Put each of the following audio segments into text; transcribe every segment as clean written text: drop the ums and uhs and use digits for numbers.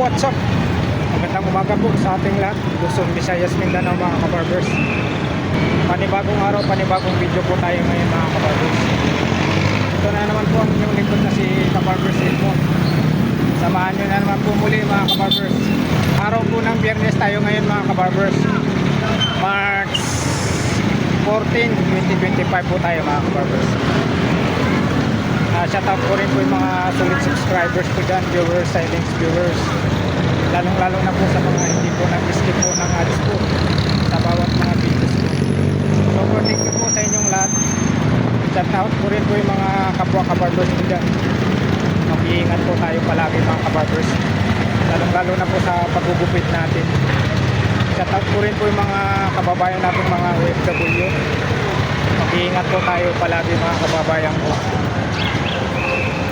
what's up? Magandang umaga po sa ating lahat. Luzon, Visayas, Mindanao mga kabarbers. Panibagong araw, panibagong video po tayo ngayon mga kabarbers. Ito na naman po ang inyong lingkod na si Kabarbers Elmo. Samahan nyo na naman po muli mga kabarbers. Araw po ng Biyernes tayo ngayon mga kabarbers. March 14, 2025 po tayo mga kabarbers. Shout out po rin po yung mga solid subscribers po dyan, viewers, silent viewers, lalong lalo na po sa mga hindi po nag-skip po ng ads po sa bawat mga videos po. So thank you po sa inyong lahat. Shout out po rin po yung mga kapwa kabarbers po dyan. Mag-iingat po tayo palagi mga kabarbers, lalong lalo na po sa paggugupit natin. Shout out po rin po yung mga kababayan natin mga OFW. Mag-iingat po tayo palagi mga kababayan ko.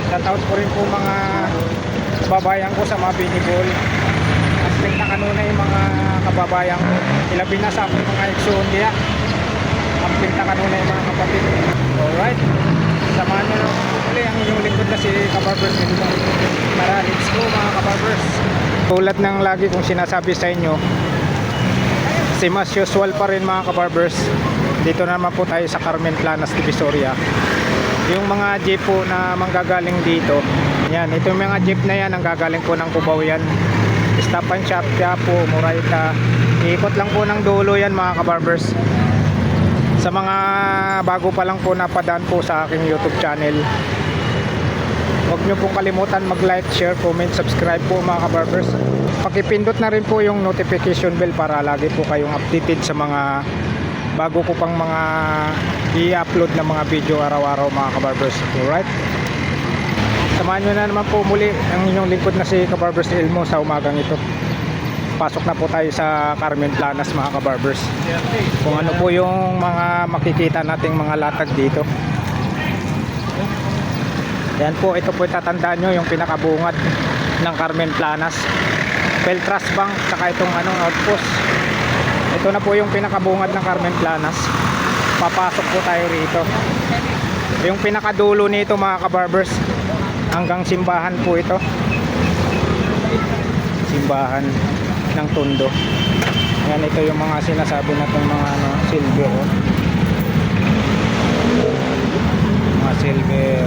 Shoutout po rin po mga kababayan ko sa mga binibol. At na kanuna yung mga kababayan ko. Ilabi na sa aking mga eksundiya. Ang pinta kanuna yung mga kapatid. Alright. Samahan nyo na ulit ang inyong lingkod na si Kabarbers Elmo. Tara, let's go mga kabarbers. Tulad ng lagi kong sinasabi sa inyo, same as usual pa rin mga kabarbers. Dito naman po tayo sa Carmen Planas, Divisoria. Yung mga jeep po na manggagaling dito, yan, ito yung mga jeep na yan ang gagaling po ng Cubao yan. Stop and shop, Quiapo, Moraita. Iikot lang po ng dulo yan mga kabarbers. Sa mga bago pa lang po napadaan po sa aking YouTube channel, huwag nyo pong kalimutan mag-like, share, comment, subscribe po mga kabarbers. Pakipindot na rin po yung notification bell para lagi po kayong updated sa mga bago ko pang mga i-upload na mga video araw-araw mga kabarbers. Alright, samahan nyo na naman po muli ang inyong lingkod na si Kabarbers Elmo sa umagang ito. Pasok na po tayo sa Carmen Planas mga kabarbers. Kung ano po yung mga makikita nating mga latag dito. Yan po, ito po tatandaan nyo yung pinakabungad ng Carmen Planas, Peltras Bank, saka itong outpost. Ito na po yung pinakabungad ng Carmen Planas. Papasok po tayo rito. Yung pinakadulo nito mga kabarbers, hanggang simbahan po ito. Simbahan ng Tondo. Yan, ito yung mga sinasabi natin mga silver. Mga silver.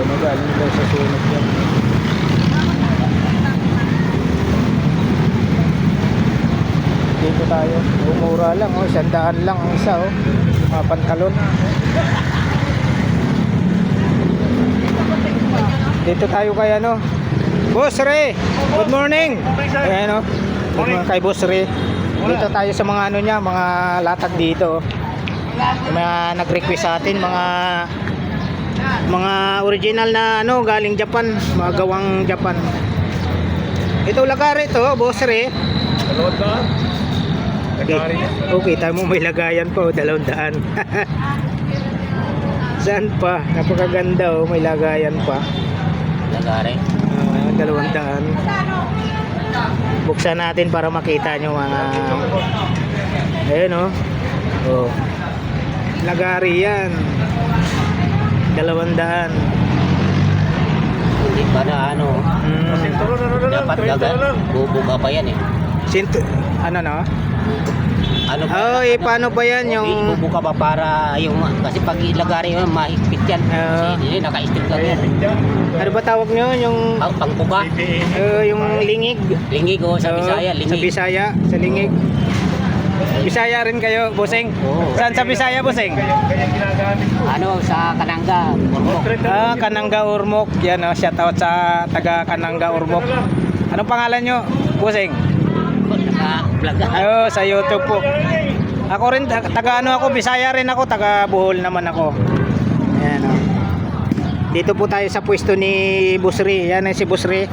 Magaling daw sa sunog yan. Dito tayo, umura lang, 100 lang ang isa, mga pantalon. Dito tayo kay Boss Ray, good morning. Ayan good morning kay Boss Ray. Dito tayo sa mga niya, mga latag dito. Mga nag-request sa atin, mga original na galing Japan, mga gawang Japan. Ito lagari ito, Boss Ray. Okay, tayo mo may lagayan pa, 200. Saan pa? Napakaganda, may lagayan pa. Lagari? 200. Buksan natin para makita nyo mga ayun lagari yan, 200. Hindi pa na dapat lagar, bubuka pa yan paano ba yan yung bubuka pa para yung kasi pag ilagari yun mahigpit yan kasi naka-strip lang yan. Ano ba tawag nyo? Yung pangbuka? Yung lingig Sa Bisaya, lingig. Sa Bisaya, sa lingig. Bisaya rin kayo, Bossing? Saan sa Bisaya, Bossing? Sa Kananga, Ormoc. Kananga Ormoc. Yan shout out sa taga Kananga Ormoc. Anong pangalan nyo, Bossing? Naka-vlog sa YouTube po. Ako rin, taga ako, Bisaya rin ako, taga Bohol naman ako. Ayan Dito po tayo sa pwesto ni Busri. Yan si Busri.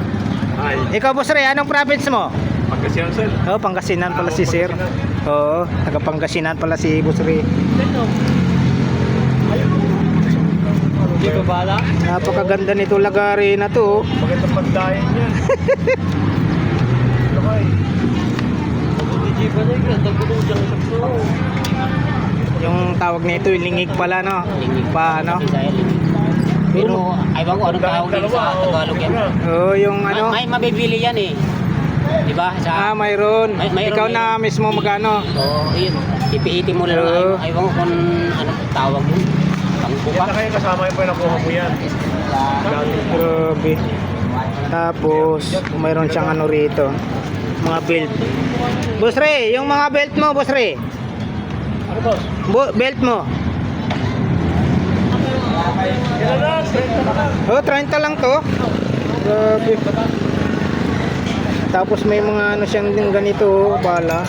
Ikaw Busri, anong province mo? Pangasinan sir. Pangasinan pala si sir. Oo, taga Pangasinan pala si Busri. Dito bala? Napakaganda nito lagari na to. Magandang pagdahin niya. Yung tawag nito, lingig pala Lingig pa Bisaya, lingig. Pero ayaw ko anong tawag din sa Tagalog yan. Oh, yung ano? May mabibili yan eh. Di ba? Sa, Mayroon. Mayroon, Ikaw na mismo magano? Oo, yun. Ipiiti mo lang. Oo. Ayaw ko kung anong tawag yun. Yan Pangbuka. na kayo kasama yung pinakuha mo yan. Grabe. Tapos, mayroon siyang ano rito. Mga belt. Boss Ray, yung mga belt mo, Boss Ray. Ano boss? Belt mo. Kailan lang? 30 na lang. Oh, 30 lang to. Grabe. Tapos may mga ano siyang din ganito, oh, bala.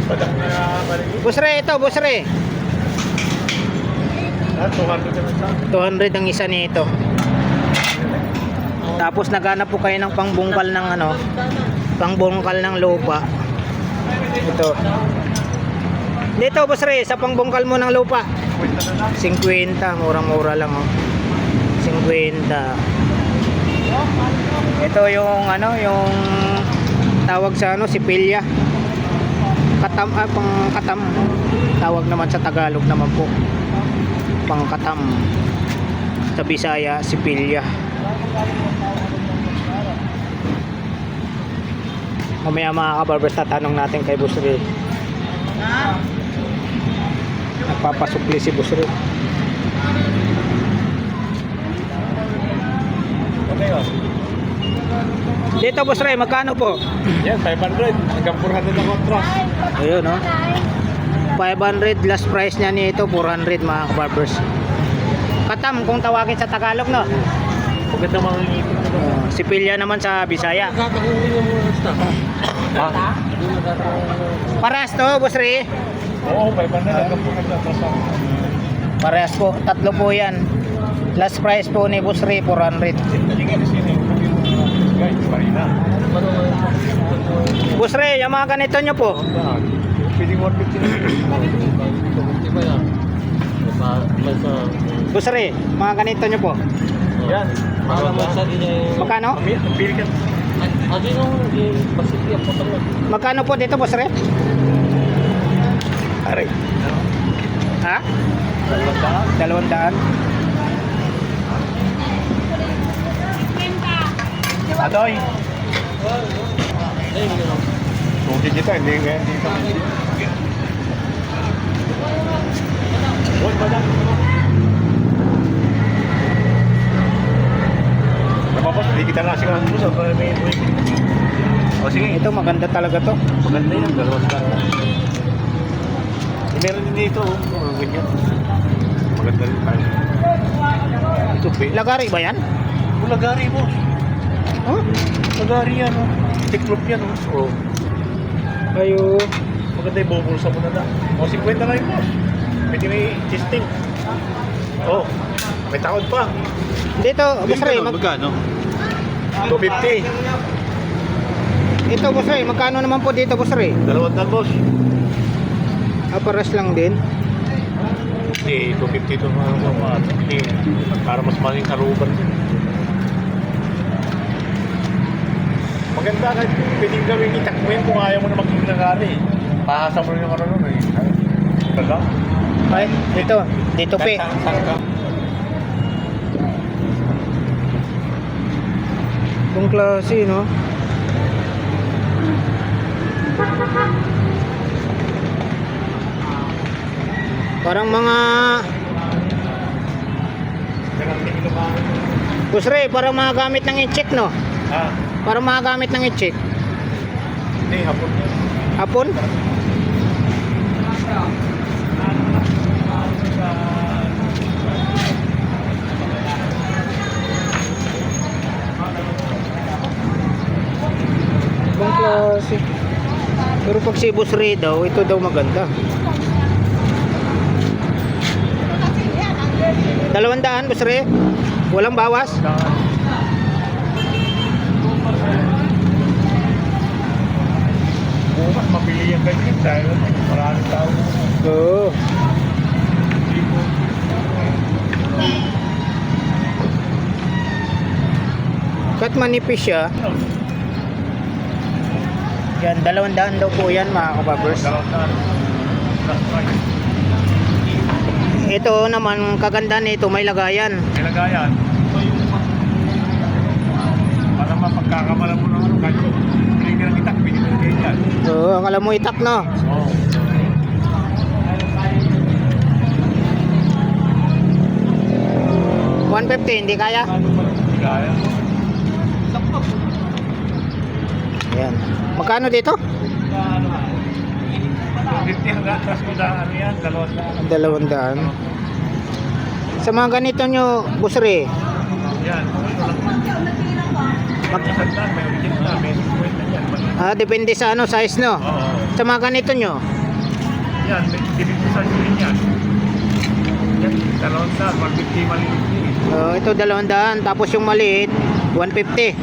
Padak na balik. Boss Ray, ito, Boss Ray. 200 na lang. 200 ang isa nito. Tapos naghanap po kayo ng pangbungkal ng ano, pangbungkal ng lupa. Ito. Dito, Boss Ray, sa pangbungkal mo ng lupa. 50, murang-mura lang oh. 50. Ito yung ano, yung tawag sa ano, sipilya. Pangkatam. Tawag naman sa Tagalog naman po. Pangkatam. Sa Bisaya, sipilya. Mamaya mga kabarbers, tatanong natin kay Boss Ray. Nagpapasukli si Boss Ray. Okay yun. Dito Boss Ray, magkano po? Yan, 500. Hanggang 400 na contrast. Ayun no. 500 last price niya nito, 400 mga kabarbers. Katam kung tawagin sa Tagalog no. Maganda mga ngipin na ba? Sipilya naman sa Bisaya. Parehas to, Boss Ray. Oo, 500. Hanggang 400 na contrast. Parehas po, tatlo po yan. Last price po ni Boss Ray, 400. Tingin na sino. Guys, marina. Boss Ray, yung mga ganito nyo po. Pwede 150 na. Boss Ray, mga ganito nyo po. Yan. Magkano? Pili ka. Magkano po dito, Boss Ray? Aray. Ha? 200. Adoy. Tungkol kita, hindi nga. Huwag ba lang? Napapos, hindi kita nasi ka sa para may buhay. O sige, Ito maganda talaga to. maganda yan. Dalawang ka. Meron din dito, mga ganyan. Maganda rin tayo. Ito, Lagari ba yan? Lagari, boss. Oh? Lagari yan, oh. Tiklop yan, oh. Ayo. Maganda yung bubulsa mo na lang. O, 50 na yun, boss. Pwede may testing. Oh, may takot pa. Dito, Boss Ray, Magkano? 250. ito Boss Ray, magkano naman po dito, Boss Ray? 200, boss. Paras lang din. Hindi, 250 ito mga hindi. Para mas maling karuban. Maganda kahit pwedeng gawin itakbuhin kung ayaw mo na maging nagari. Pahasa mo rin yung ano nun eh. Baga? Ay, dito pe. Itong klase, no? Parang mga Boss Ray, parang mga gamit ng i-check, no? Ha? Parang mga gamit ng i-check. Hindi, hapon. Hapon? Ibang klase. Pero pag si Boss Ray daw, ito daw maganda. 200, Boss Ray? Walang bawas? Bukas, mapili yung ganyan dahil maraming tao. Oo. Kahit manipis siya. Yan, 200 daw po yan mga kababers. Ito naman, kaganda nito, may lagayan. May lagayan. Para mapagkakamalan mo ng ano, kahit bili ka ng itak, bili ka ng ganyan. Oo, ang alam mo itak, no? Oo. 150, hindi kaya? Hindi kaya. Ayan. Magkano dito? 250 hanggang atras ko daan, ano yan, 200. 200. Sa mga ganito nyo, busre, Yan, ito lang. Magkasandaan, may original na, may 50 yan. depende sa ano, size, no? Oo. Sa mga ganito nyo, Yan, may dibig sa rin yan. Yan, 200, 150 maliit. ito 200, tapos yung maliit, 150.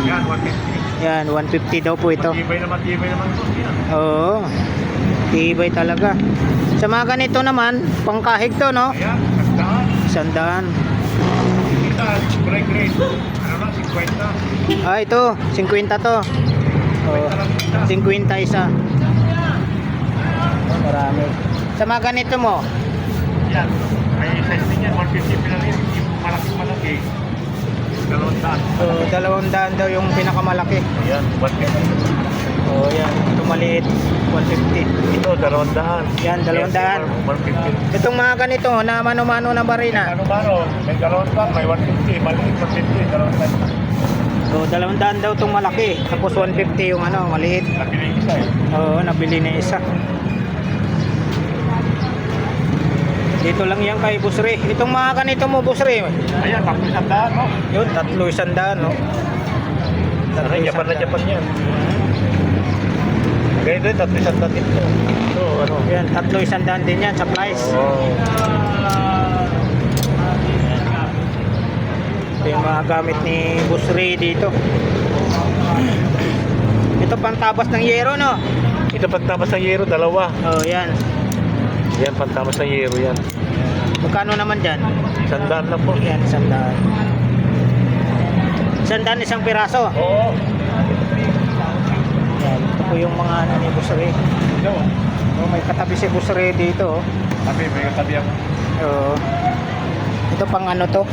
Yan, 150. Yan, 150 daw po ito. Matibay naman ito. Yan. Oo, tibay talaga. Sa mga ganito naman, pangkahig to, no? Ayan, kastaan. 100. Kita, break rate. Ano na, 50. Ito, 50 to. Oh, 50 isa. Marami. Sa mga ganito mo, Yan, may size din yan, 150 pinarin. Yung malaki. 200. 200 daw yung pinakamalaki. Ayan, 150. Oh, yan. Ito maliit, 150. Ito, 200. Yan, 200. 150. Itong mga ganito na mano-mano na barina. Ano, may 200, may 150, maliit 150, 200. So, 200 daw itong malaki. Tapos 150 yung ano, maliit. Nabili isa eh. Oo, nabili na isa. Dito lang yan kay Busre. Itong mga ganito mo, Busre. Ayan, 300, no? Yun, 300, no? Aray, Japan na Japan yan. Ganito yun, 300 din ito. Ito, ano? Yan, 300 din yan sa price. Oo. Ito yung mga gamit ni Busre dito. Ito pantabas ng yero, no? Ito pagtamas ng yero, dalawa. Oh, yan. Yan, pagtamas ng yero yan. Magkano naman dyan? 100 lang po. Yan, 100. 100 isang piraso. Oo. Yan, ito po yung mga ano ni Busre. Ito. Oh, may katabi si Busre dito. Oh. Sabi, may katabi ako. Oo. Ito pang ano to?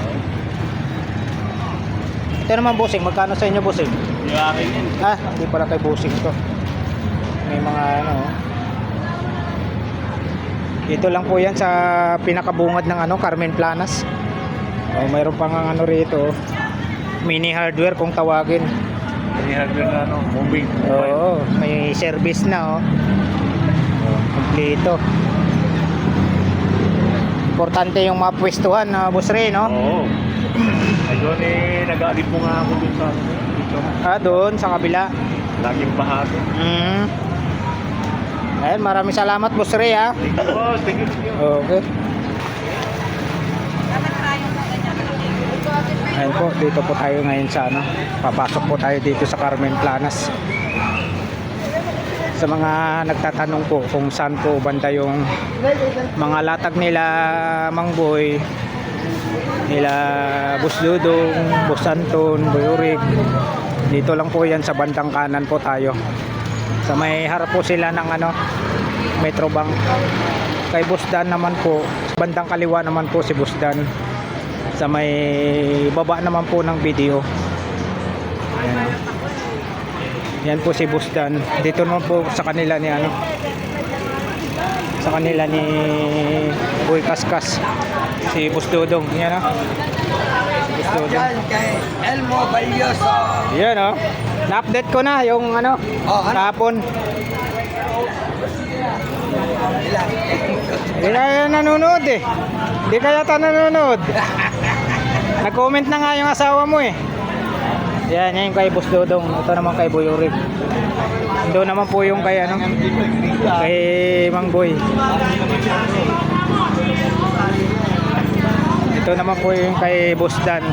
Ito naman bossing, magkano sa inyo bossing? Yung akin yun. Hindi pala kay bossing to. May mga ano. Dito lang po yan sa pinakabungad ng ano, Carmen Planas. Mayroon pang ano rito. Mini hardware kung tawagin. May hardware na ano, moving. Oo, may service na kompleto. Importante yung mapwestuhan na boss Ray, no? Oo. Ayun eh, nag-aalip mo nga ako dun sa ano, dito. Doon sa kabila. Laging bahagi. Ayun, maraming salamat boss Ray, ha. Thank you, boss. Thank you. Okay. Ayun po, dito po tayo ngayon sa ano. Papasok po tayo dito sa Carmen Planas. Sa mga nagtatanong po kung saan po banda yung mga latag nila Mang Boy, nila Boss Dudong, Boss Anton, Boy Urig. Dito lang po yan sa bandang kanan po tayo. Sa may harap po sila ng ano, Metrobank. Kay Boss Dan naman po, bandang kaliwa naman po si Boss Dan. Sa may baba naman po ng video. Ayan. Yan po si Boss Dan. Dito naman po sa kanila ni ano, sa kanila ni Boy Kaskas, si Boss Dudong. Yan o, Boss Dudong. Kay Elmo Valioso. Yan o, na-update ko na yung ano, kahapon. Hindi na nanonood eh. Hindi ka yata nanonood. Nag-comment na nga yung asawa mo eh. Yan, yan yung kay Boss Dudong. Ito naman kay Boy Urig. Doon naman po yung kay ano, kay Mang Boy. Ito naman po yung kay Boss Dan.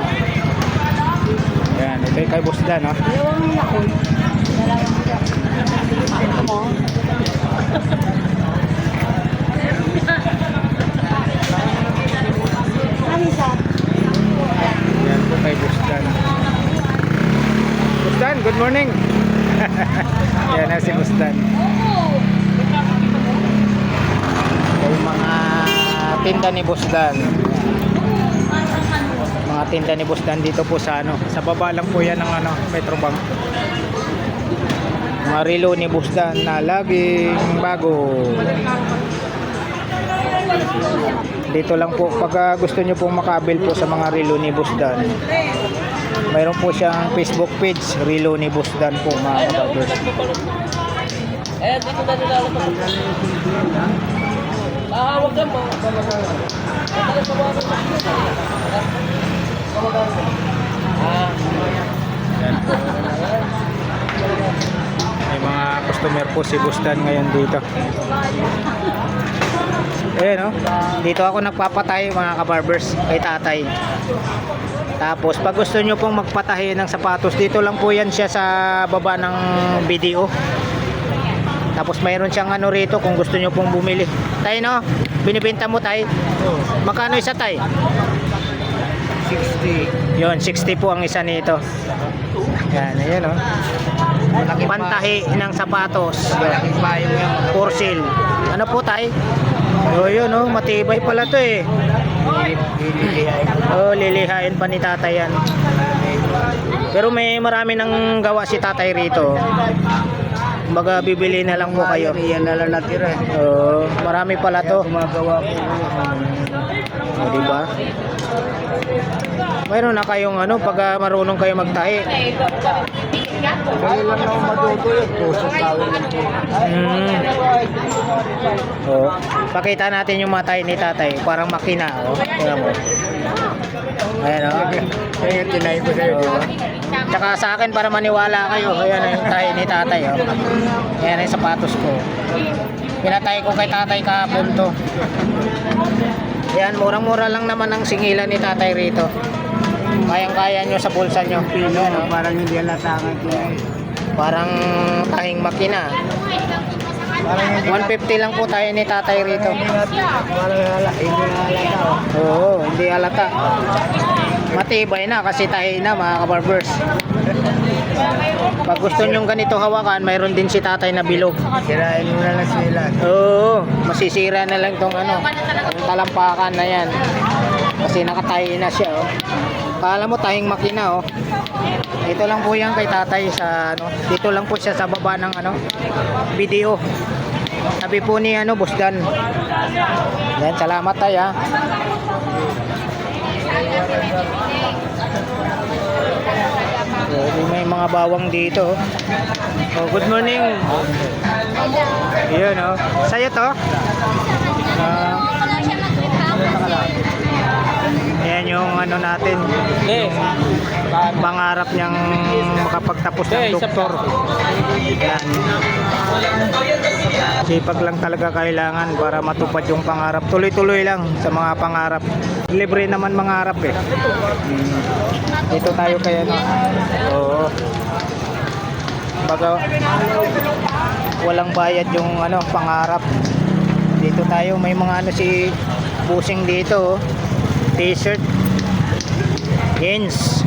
Yan, ito yung kay Boss Dan, oh. Yan po kay Boss Dan. Boss Dan, good morning. Yan na si Boss Dan. Yung mga tinda ni Boss Dan. Mga tinda ni Boss Dan dito po sa ano, sa baba lang po yan ng ano, Metrobank. Mga relo ni Boss Dan na laging bago. Dito lang po pag gusto nyo pong makabil po sa mga relo ni Boss Dan. Mayroon po siyang Facebook page, Relo ni Boss Dan po mga kabarbers. Eh, dito na nila ako. Wag lang mo. Yan po. May mga customer po si Boss Dan ngayon dito. Ayan, no? Dito ako nagpapatay mga kabarbers kay tatay. Tapos pag gusto nyo pong magpatahi ng sapatos, dito lang po yan siya sa baba ng video. Tapos mayroon siyang ano rito kung gusto nyo pong bumili. Tay, no? Binibenta mo, tay? Magkano isa, tay? 60. Yun, 60 po ang isa nito. Yan, ayan, no? Pantahi ng sapatos. Malaking payo yan. For sale. Ano po, tay? O, yun, no? Matibay pala to eh. Oh, lilihain pa ni tatay yan. Pero may marami nang gawa si tatay rito. Baga bibili na lang po kayo. Yan na lang natira. Oh, marami pala to. Gumagawa ko. O, diba? Mayroon na kayong ano pag marunong kayo magtahi. Kaya lang ako matuto yun. Tusok tawin lang po. Oh, pakita natin yung matay ni tatay, parang makina, oh. Tingnan mo. Ayan, oh. Kaya tinayin ko sa'yo, di ba? Tsaka sa akin para maniwala kayo, ayan yung tayo ni tatay, oh. Ayan yung sapatos ko. Pinatay ko kay tatay kahapon to. Ayan, murang-mura lang naman ang singilan ni tatay rito. Kayang-kaya nyo sa bulsa nyo. Ayan, oh. Parang hindi alatangan ko. Parang tahing makina. 150 lang po tayo ni tatay rito. Parang hindi na alata. Oo, hindi halata. Matibay na kasi tahi na mga kabarbers. Pag gusto nyong ganito hawakan, mayroon din si tatay na bilog. Sirain mo na lang sila. Oo, masisira na lang tong ano, yung talampakan na yan. Kasi nakatahi na siya, oh. Kala mo tahing makina, oh. Dito lang po yan kay tatay sa ano, dito lang po siya sa baba ng ano, video. Sabi po ni ano, Boss Dan. Yan, salamat tayo, ha. So, may mga bawang dito, oh. Oh, good morning. Yun, oh. Sa'yo to? Ayan yung ano natin. Pangarap niyang makapagtapos ng doktor. Yan. Sipag lang talaga kailangan para matupad yung pangarap. Tuloy-tuloy lang sa mga pangarap. Libre naman mangarap eh. Dito tayo kaya no. Oo. Baga walang bayad yung ano pangarap. Dito tayo may mga ano si busing dito, oh. T-shirt, jeans.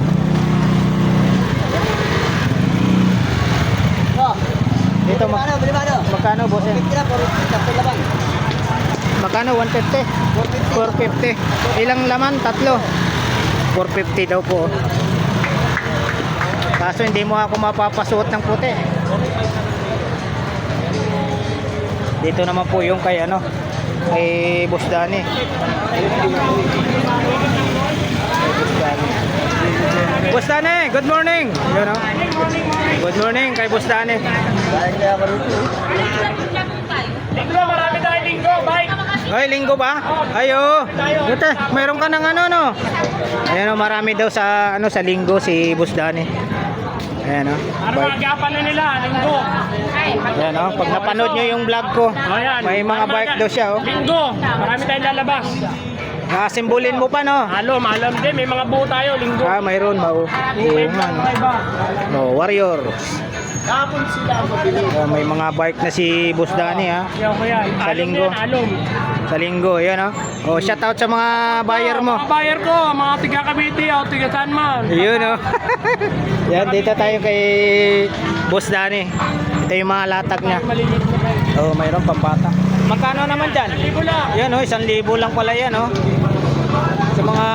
Dito magkano boss? Magkano? 150? 450. Ilang laman? Tatlo. 450 daw po. Kaso hindi mo ako mapapasuot ng puti. Dito naman po yung kay ano, kay Boss Danny. Boss Danny, good morning. You know? Good morning kay Boss Danny. Linggo, marami tayong linggo, bike. Ay, linggo ba? Ayo. Buta, mayroon ka ng ano no. Ayan, oh, marami daw sa ano sa linggo si Boss Danny. Ayan, oh. Para magapan na nila, linggo. Ayan, oh. Pag napanood nyo yung vlog ko, Ayan. may mga bike daw siya, oh. Linggo, marami tayong lalabas. Nakasimbolin mo pa, no? Alam din, may mga buo tayo, linggo. Ah, mayroon ba, oh. Oo, nga, no. No, Warrior. Kapon sila ang mabili. May mga bike na si Boss Danny, ha. Yan. Sa linggo. Sa linggo, yan, oh. Oh, shout out sa mga buyer mo. Mga buyer ko, mga tiga Cavite, o tiga San Man. Yun, oh. Yan, dito tayo kay Boss Danny. Ito yung mga latag niya. Maliliit na tayo. Oh, mayroon pambata. Magkano naman dyan? 1,000 lang. Yan oh, 1,000 lang pala yan oh. Sa mga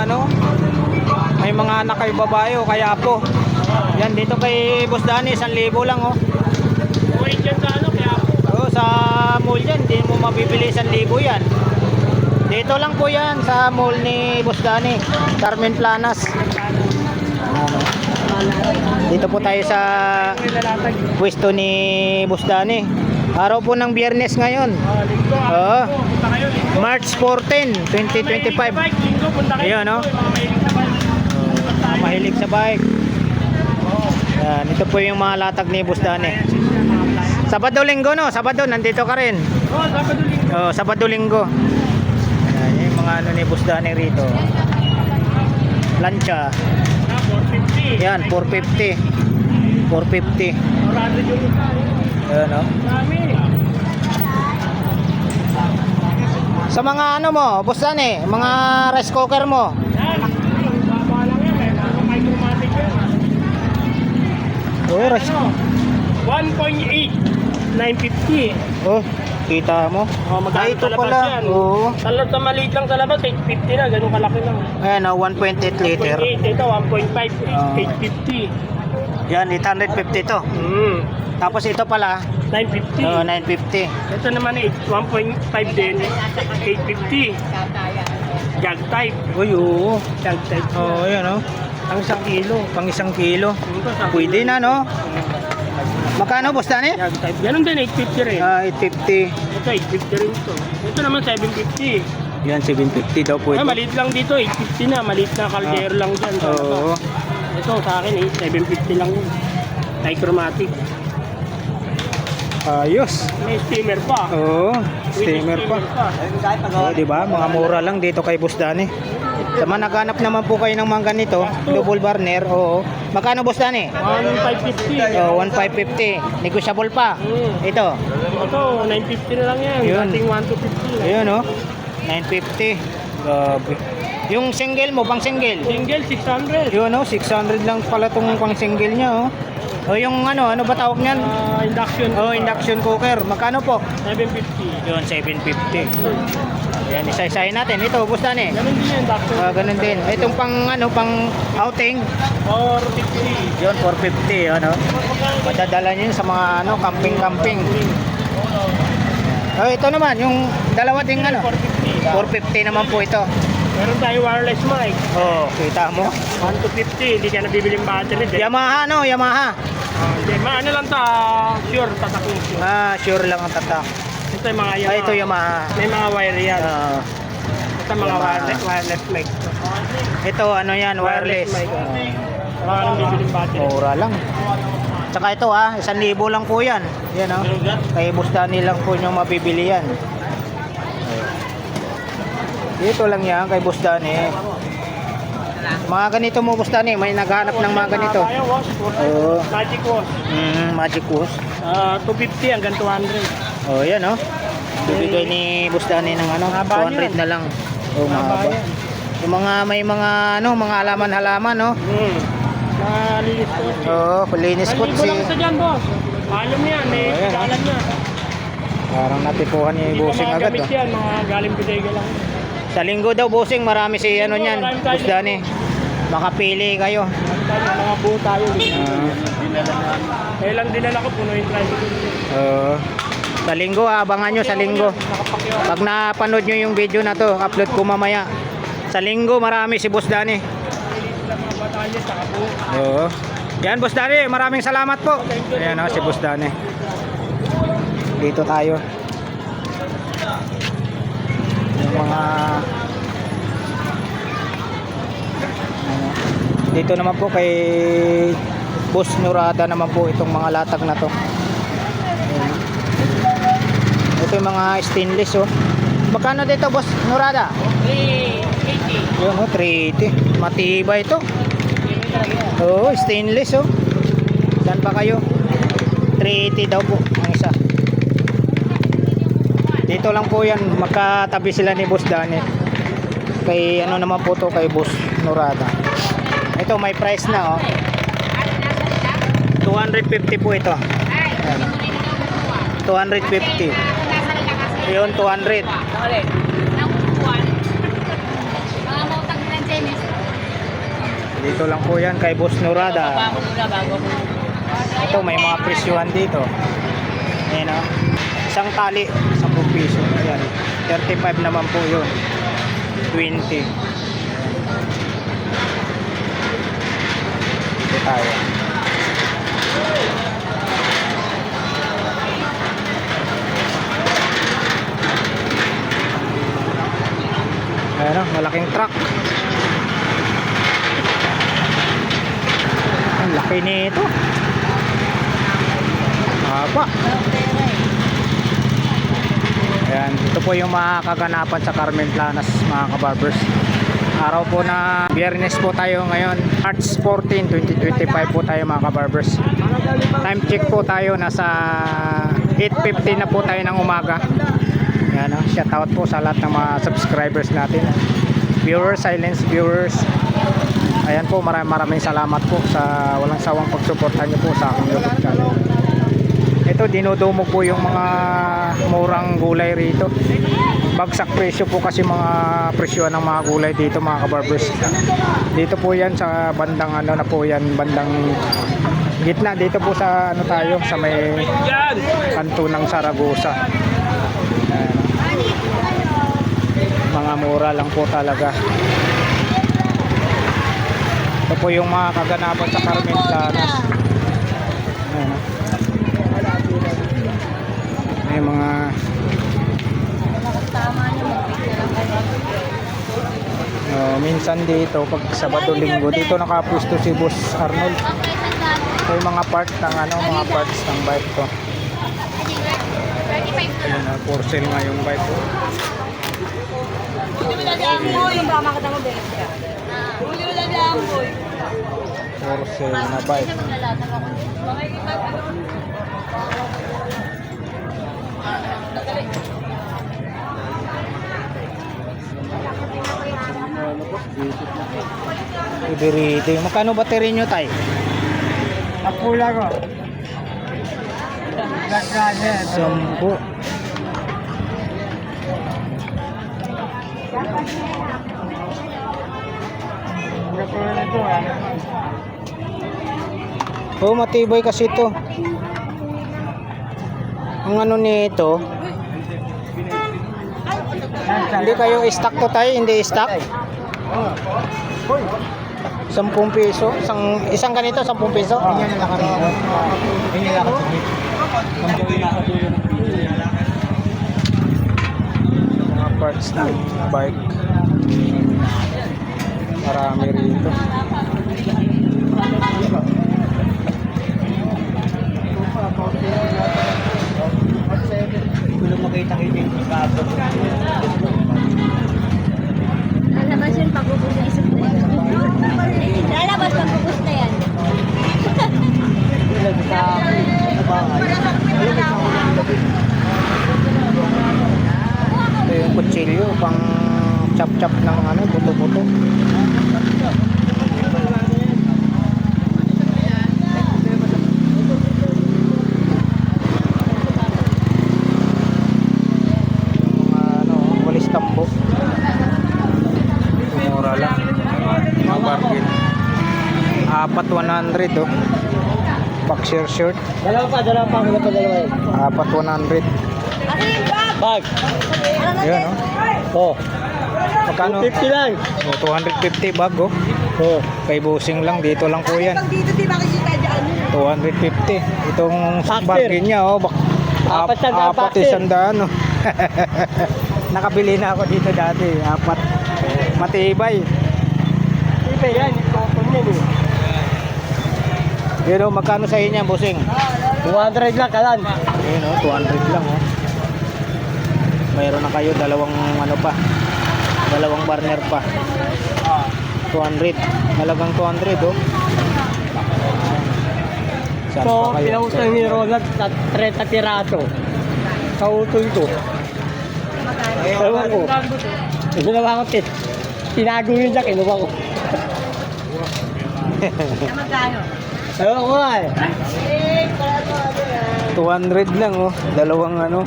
ano, may mga anak kayo babae o kaya po. Yan dito kay Boss Danny, 1,000 lang oh. Wait dyan sa ano, kaya po. Oh, sa mall yan, hindi mo mabibili 1,000 yan. Dito lang po yan sa mall ni Boss Danny, Carmen Planas. Ano? Dito po tayo sa pwesto ni Boss Danny. Araw po ng Biyernes ngayon. Linggo, Oo. punta kayo, linggo. March 14, 2025. Linggo, punta kayo. Ayun, no? Mga mahilig sa bike. Yan, ito po yung mga latag ni Boss Danny. Sabado linggo no, Sabado nandito ka rin. Oh, Sabado linggo. Oh, Sabado linggo. Yan, yung mga ano ni Boss Danny rito. Plancha. 450. Yan, 450. 450. Orado yung Ayan, no? dami. Sa mga ano mo, Boss Danny, mga rice cooker mo. Yan. Baba lang yan. Eh. Mga micromatic yan. Oh, rice. Ano? 1.8. 950. Oh, kita mo. Oh, magkano Ay, ito sa labas pala. yan? Oo. Sa maliit lang sa labas, 850 na. Ganun kalaki lang. Ayan, oh, 1.8 liter. 1.8. Ito, 1.5. Ah. 850. Yan, 850 to. Tapos ito pala, 950. 950. Ito naman 1.5 din, 850. Jug type. Uy, oo. Jug type. Oh, yan, oh. Ang 1 kilo. Pang 1 kilo. Ito, Pwede na, no? Magkano, Boss Danny? Jug type. Ganun din, 850 rin. 850. Ito, 850 rin ito. Ito naman 750. Yan, 750 daw po Ay, ito. maliit lang dito, 850 na. Maliit na kaldero lang dyan. Sa Oo. labas. Ito, sa akin, 750 lang yun. Dichromatic. Ayos. May steamer pa. Oo, steamer pa. Oh, di ba? Mga mura lang dito kay Boss Danny. Sa mga naghanap naman po kayo ng mga ganito, double burner, oo. Magkano, Boss Danny? 1,550. Oh, 1,550. Negotiable pa. Ito. Ito, 950 na lang yan. Yun. Dating 1,250 lang. Ayun, oh. 950. Grabe. Yung single mo, pang single. Single, 600. Yun, oh, 600 lang pala tong pang single niya, oh. O yung ano ba tawag niyan? Induction. Oh, induction cooker. Magkano po? 750. Yun, 750. Yan, isa-isahin natin. Ito, Boss Danny. Ganun din yung induction. Ganun din. Itong pang outing. 450. Yun, 450, ano. Madadala niyo yun sa mga camping. Oh, ito naman, yung dalawa ding 450. 450 naman po ito. Meron tayo wireless mic. Oh, kita mo. 1 to 50. Hindi ka na bibiling battery. Yamaha, no? Yamaha. Hindi, ano lang ta, sure, tatak mo sure. Sure lang ang tatak. Ito yung mga Yamaha. Ito Yamaha. May mga wire yan. Ito mga Yamaha. wireless mic. Ito, ano yan, wireless. mic. Wala ka nang bibiling battery. Mura lang. Tsaka ito 1,000 lang po yan. Yan Kay Boss Danny lang po nyo mabibili yan. Dito lang yan kay Boss Danny. Mga ganito mo, Boss Danny, may naghanap ng mga ganito. Oo. Magic wash. Magic wash. 250 hanggang 200. Oh, yan bibigay ni Boss Danny ng Mahaba 200 yan. na lang. Oh, mahaba. yan. Yung may mga mga halaman-halaman, no? Malinis ko. Oo, linis ko Malinis lang isa dyan, boss. Alam mo yan, may Ayan, galan niya. Parang natipuhan ni Hindi Bossing pa agad. magamit yan, mga galing bodega lang. Sa linggo daw, Bossing, marami si niyan, marami tayo Boss Danny. Makapili kayo. Mga buo tayo. Ah. Kaya lang dinala ko, puno yung tricycle. Sa linggo, abangan nyo sa linggo. Pag napanood nyo yung video na to, upload ko mamaya. Sa linggo, marami si Boss Danny. Mga batalya, saka buo. Oo. Yan, Boss Danny, maraming salamat po. Ayan si Boss Danny. Dito tayo. Yung mga dito naman po kay Boss Nurada naman po itong mga latag na to. Ayan. Ito yung mga stainless Magkano dito, Boss Nurada? 380. Yun 380. Matibay ito. Oo, stainless Saan pa kayo? 380 daw po ang isa. Dito lang po yan, magkatabi sila ni Boss Danny. Kay naman po to kay Boss Nurada. Ito may price na 250 po ito. Ayan. 250. Yun, 200. Dito lang po yan kay Boss Nurada. Ito, may mga presyuhan dito. Ayan o. Isang tali, 10 piso. Ayan. 35 naman po yun. 20. Dito tayo. Ayan o, malaking truck. Ang laki nito. Haba. Ayan, ito po yung mga kaganapan sa Carmen Planas, mga kabarbers. Araw po na Biyernes po tayo ngayon, March 14, 2025 po tayo mga kabarbers. Time check po tayo, nasa 8:50 na po tayo ng umaga. Ayan, shout out po sa lahat ng mga subscribers natin, viewers, silence viewers. Ayan po, maraming salamat po sa walang sawang pagsuporta niyo po sa aking YouTube channel. Ito, dinudumog po yung mga murang gulay rito. Bagsak presyo po kasi mga presyo ng mga gulay dito mga kabarbers. Dito po yan sa bandang ano na po yan, bandang gitna. Dito po sa ano tayo, sa may kanto ng Saragosa. Ayan. Mga mura lang po talaga. Ito po yung mga kaganapan sa Carmen Planas. Ayan. May mga minsan dito pag Sabado Linggo dito nakapusto si Boss Arnold. Ito yung mga part ng ano, mga parts ng bike ko. Ayun na, for sale nga yung bike ko. For sale na bike. Ibirito. Magkano battery nyo, tay? Napula ko. Nagkanya. 10. Napula na ito Oh, matibay kasi ito. Ang ano nito, hindi kayo stock to, tay? Hindi stock? 10 piso? Isang ganito, 10 piso? Mga parts ng bike. Marami rito. Kung makita-kita yung kaso. Lalabas yun pag-ubos na isip na yun. Lalabas pag-ubos na yan. Ito yung kutsilyo pang chop-chop ng ano, buto-buto. Tambo. Mura lang. Mga bargain. 4,100 oh. Boxer shirt. Dalawa pa. Wala pa dalawa yun. 4,100. Bag. Ayun oh. Oh. Magkano? 250 lang. Oh, 250 bag oh. Oh. Kay busing lang. Dito lang po yan. Dito di makikita dyan. 250. Itong Boxer. bargain niya oh. Apat sandaan boxer. 4,100 oh. Nakabili na ako dito dati. 4. Matibay. Iba yan. Ito yan eh. Yun o, magkano sa inyo, busing? 200 lang kalan. Yun o, 200 lang o. Mayroon na kayo, dalawang burner pa. 200. Malagang 200 o. Saan So, pa kayo? pinautang ni Ronald sa 30 piraso. Sa utol ko. Ewan ko. Ginawa ko tit. Tinago yun dyan, kinuha ko. Magkano? Ewan ko nga eh. 200 lang oh. Dalawang ano.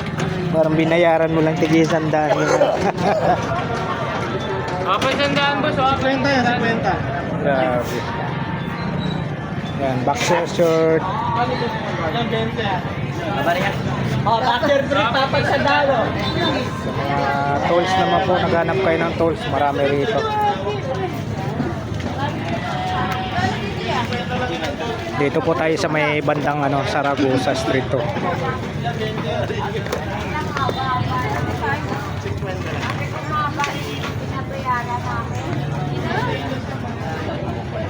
Parang binayaran mo lang tig 100. Ako sandaan boss, ako sandaan. Grabe. Yan, boxer shirt. Oh, after break, tapag sa dalo. Tools naman po, naghanap kayo ng tools. Marami rito. Dito po tayo sa may bandang Saragosa Street to.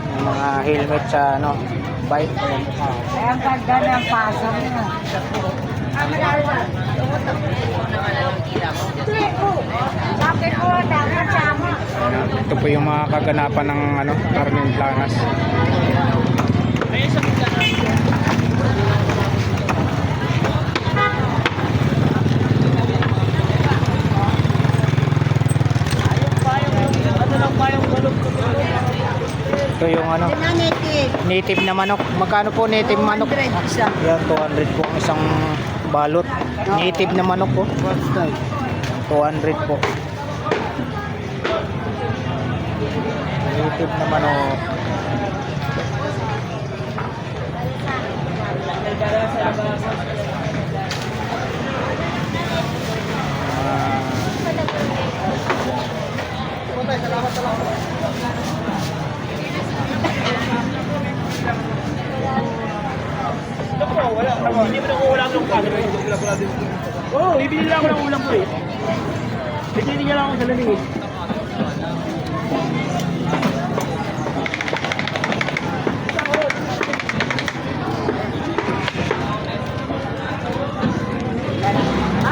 Yung mga helmet sa bike. Kaya ang ganda ng pasok niya. Bakit po? Dapat sama. Ito po yung mga kaganapan ng Carmen Planas. Ito yung native na manok. Magkano po native manok? Yan, 200 po ang isang balot. Native na manok po. 200 po. Native na manok. Hindi mo na ulam ng pala. Oo, ibili lang ako ng ulam ko eh. Bigyan niya lang ako sa lamig eh.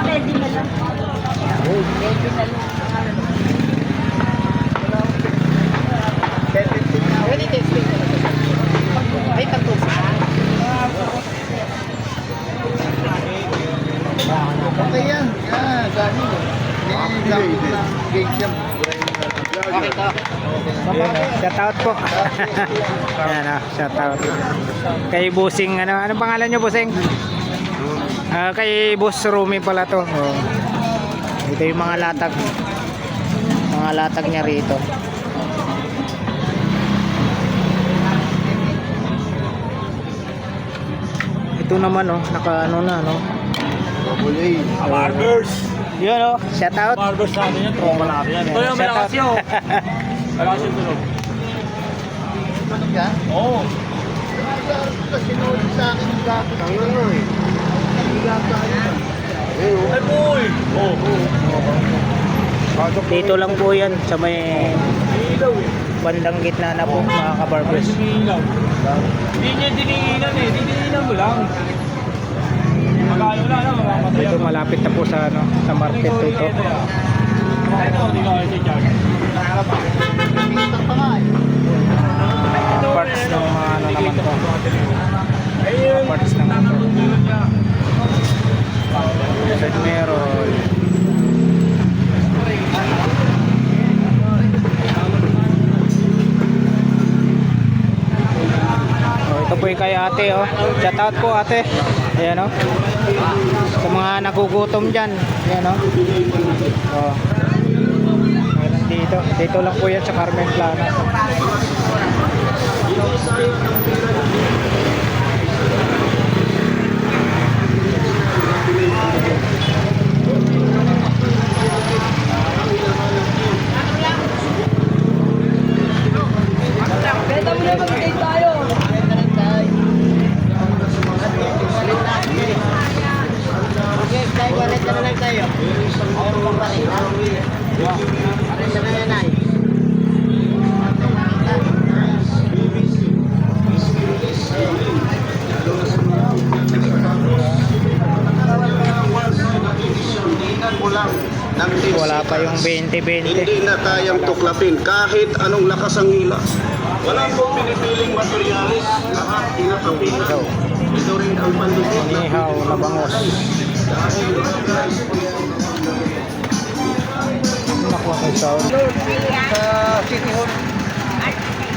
Ready na lang. Ready na lang. Ready testing. Ay, tapos. Okay yan. Yan, dami. Gauge yan. Okay to. Shout out po. Yan shout out. Kay Busing, ano pangalan niyo, Busing? Kay Boss Rumi pala to. Oh. Ito yung mga latag. Mga latag niya rito. Ito naman naka na Bulay. Barbers! Yun shout out. Barbers natin yan, tropa natin yan. Ito yung malakas yun. Malakas yung tulog. Ano yan? Oo. Sinunod sa akin yung gato. Ano eh. Ang gato ayun. Ay boy! Oo. Dito lang po yan sa may Ilaw eh. bandang gitna na po mga kabarbers. Ilaw. Hindi niya diniinan eh. Diniinan mo lang. Magkano na, mamamatay Dito malapit na po sa sa market dito. Ito, hindi ka kasi charge. Pinta pa nga eh. Parts ng mga naman to. Parts ng motor. Side mirror. Ito po yung kay ate Shout out po ate. Ayan sa mga nagugutom dyan. Ayan Meron dito. Dito lang po yan sa Carmen Planas. Beta mo na mag-date tayo. Okay, tayo, walit na lang tayo. Ako pa pa rin. Walit na yan ay. Wala pa yung 20-20. Hindi na kayang tuklapin kahit anong lakas ang hila. Walang pong pinipiling materialis, lahat pinakapila. Ito rin ang pandisip. Inihaw na bangos. Nakuha kay sound. Sa City Hall.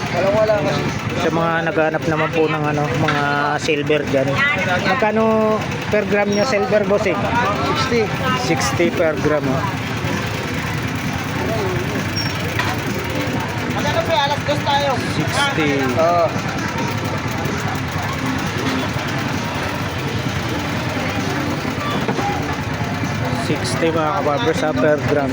Walang Sa mga naghanap naman po ng ano, mga silver dyan. Magkano per gram niya silver, bossing? 60 per gram. Oh. Magkano po, alas 2 tayo. 60. Oo. Mga kabarber sa per gram.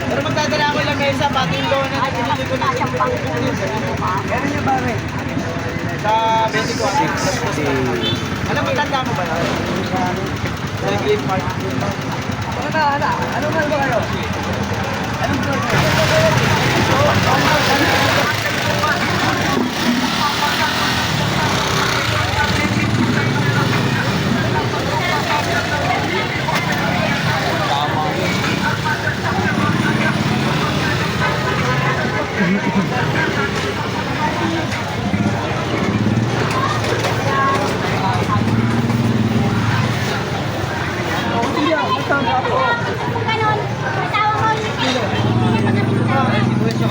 Pero magdadala ko lang kayo sa patindo na pinili ko na yung Meron niyo ba, Ren? Sa 24. 60. Alam mo, tanda mo ba yun? Sa Green Park. Ano ba, hala? Ano ba kayo? Anong floor kayo? Ganon. Tawag mo.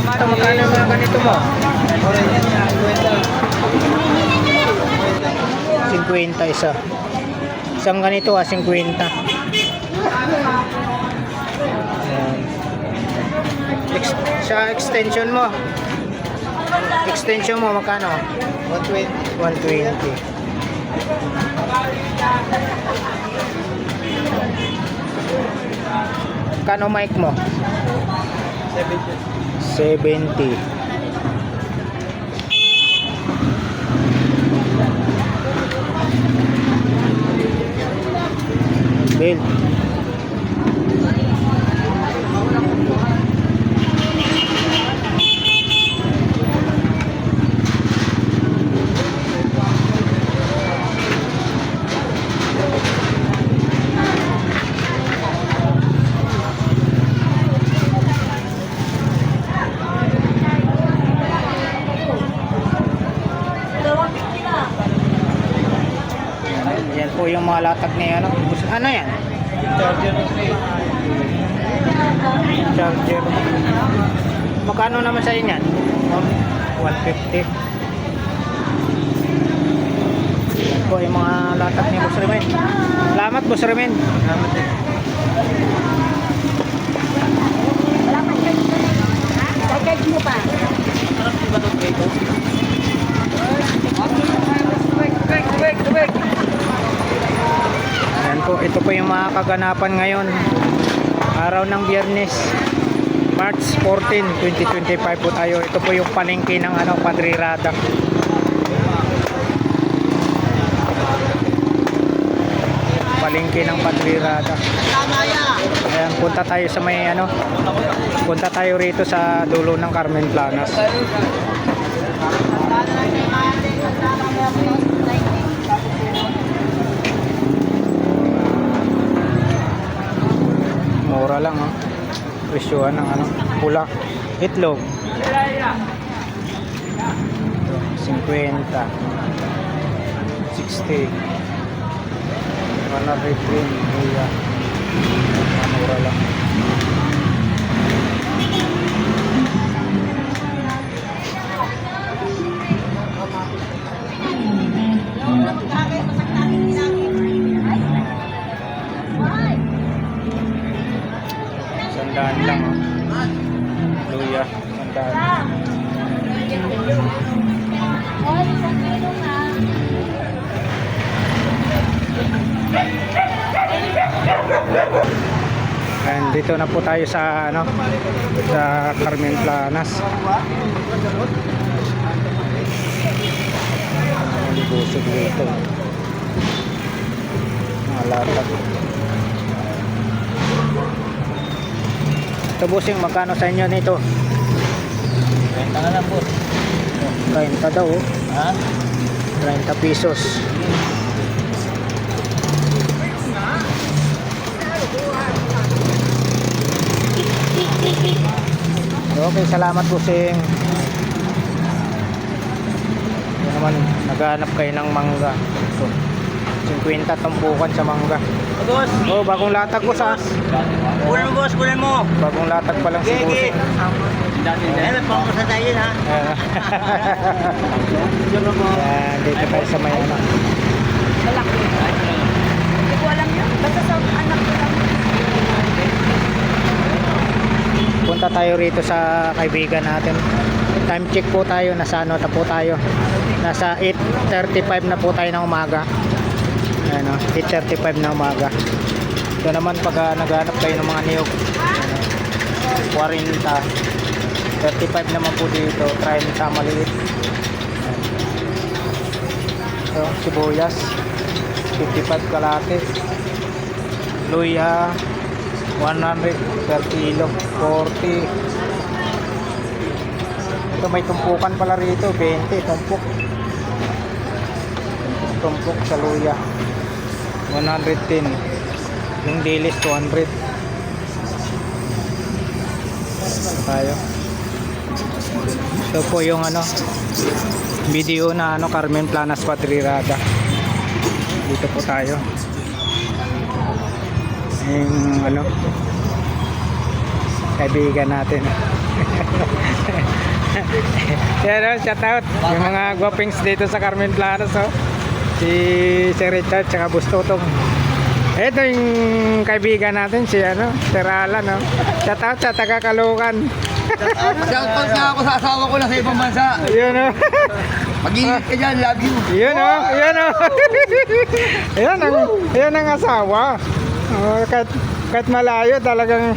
Ito, magkano yung mga ganito mo? 50 isa. Isang ganito 50. Ayan. Sa extension mo. Extension mo magkano? 120. Kano mic mo? 70. Belt. Yan po yung mga latag ni ano. Ano yan? Charger. Magkano naman sa inyo yan? 150. Yan po yung mga latag ni Boss Remen. Salamat, Boss Remen. Salamat din. Charge mo pa. Yan po, ito po yung mga kaganapan ngayon. Araw ng Biyernes, March 14, 2025 po tayo. Ito po yung palengke ng ano, Padre Rada. Palengke ng Padre Rada. Ayan, punta tayo sa may ano, punta tayo rito sa dulo ng Carmen Planas. Mura lang, oh. Presyohan ng ano, pula. Itlog. 50. 60. Mana red green, iya. Mura lang. Sandaan lang, oh. Luya, sandaan. Oh, isang kilo na. And dito na po tayo sa ano, sa Carmen Planas. Busog dito. Mga latag. Ito busing, magkano sa inyo nito? 30 na lang po. 30 daw, oh. Ha? 30 pesos. Okay, salamat busing. Yan naman, naghahanap kayo ng mangga. Ito. 50 tumpukan sa mangga. Boss, Oh, bagong latag ko sa. kunin mo boss, kunin mo. Bagong latag pa lang si Bossing. May pangko sa tayo ha. Yan, dito tayo sa may ano. Malaki. Hindi ko alam yun. Basta sa anak ko lang. Punta tayo rito sa kaibigan natin. Time check po tayo, nasa ano na po tayo. Nasa 8:35 na po tayo ng umaga. Ano, 8:35 na umaga. Ito naman pag naghanap kayo ng mga niyog. 40. 35 naman po dito, 30 maliit. So, sibuyas 55 kalate. Luya 100 per kilo, 40. Ito may tumpukan pala rito, 20 tumpok. Tumpok sa luya 110. Yung dilis 200. Tayo. Ito po yung ano video na ano Carmen Planas Patrirada. Dito po tayo. Yung ano kaibigan natin. Yan, shout out yung mga guwapings dito sa Carmen Planas, oh. Si Sir Richard tsaka Bustotong. Ito yung kaibigan natin si ano, Sir Alan, no. Shout out sa taga Caloocan. Shoutout nga ako sa asawa ko na sa ibang bansa. Yun, oh. Mag-ingat ka dyan, love you. Yun, oh. Yun, oh. Yan ang asawa. Oh, kahit malayo talagang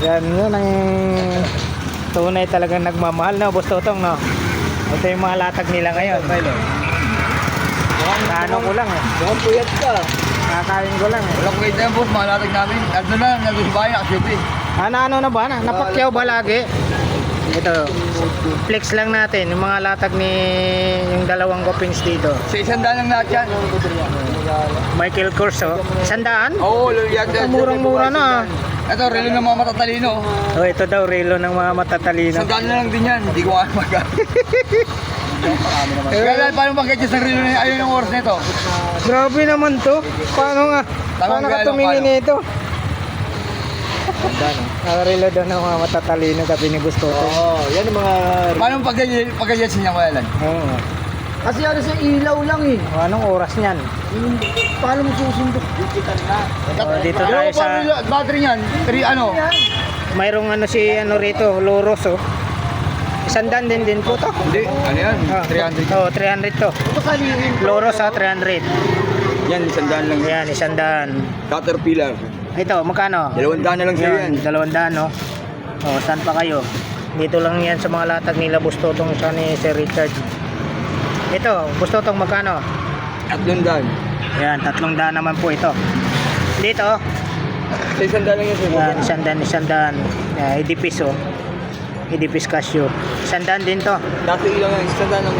yan ang tunay talagang nagmamahal, no, Bustotong, no. Ito yung mga latag nila ngayon. Ano ko lang, eh. Mukhang puyat ka. Kakain ko lang, eh. Walang kwenta yan boss, malatag namin. Nandun na, nandun sa bahay, nakasiyempre. Ano na ba? Napakyaw ba lagi? Ito, flex lang natin yung mga latag ni yung dalawang guwapings dito. Sa isang daan lang lahat yan. Michael Kors, oh. 100? Oo, yan. Murang-mura na. Ito, relo ng mga matatalino. Oh, ito daw relo ng mga matatalino. Isang daan na lang din yan. Hindi ko alam Kaya lang, paano mag-adjust ng relo na ayaw ng oras nito? Grabe naman to. Paano ka gano'n, tumingin paano? nito? Relo daw ng mga matatalino kasi ni Gusto to. Yan ang mga... Paano pag-adjust niya, Kuya Alan? Oo. Kasi ano sa ilaw lang eh. Anong oras niyan? Paano mo susundok? Oh, dito tayo sa Battery niyan, ano? mayroong ano si ano rito, Loros, oh. 100 din po to. Hindi, ano yan? 300. Oh, 300 to. Loros, 300. Yan, isang daan lang. Yan, 100. Caterpillar. Ito, magkano? 200 na lang sa'yo yan. 200, no? Oh, saan pa kayo? Dito lang yan sa mga latag nila, Bustotong sa ni Sir Richard. Ito, Bustotong magkano? 300. Yan, 300 naman po ito. Dito, Sa isang daan lang yan sa'yo. yan, 100. Idipis, oh. Idipis Casio. 100 din to. Dati ilang yan, isang daan lang.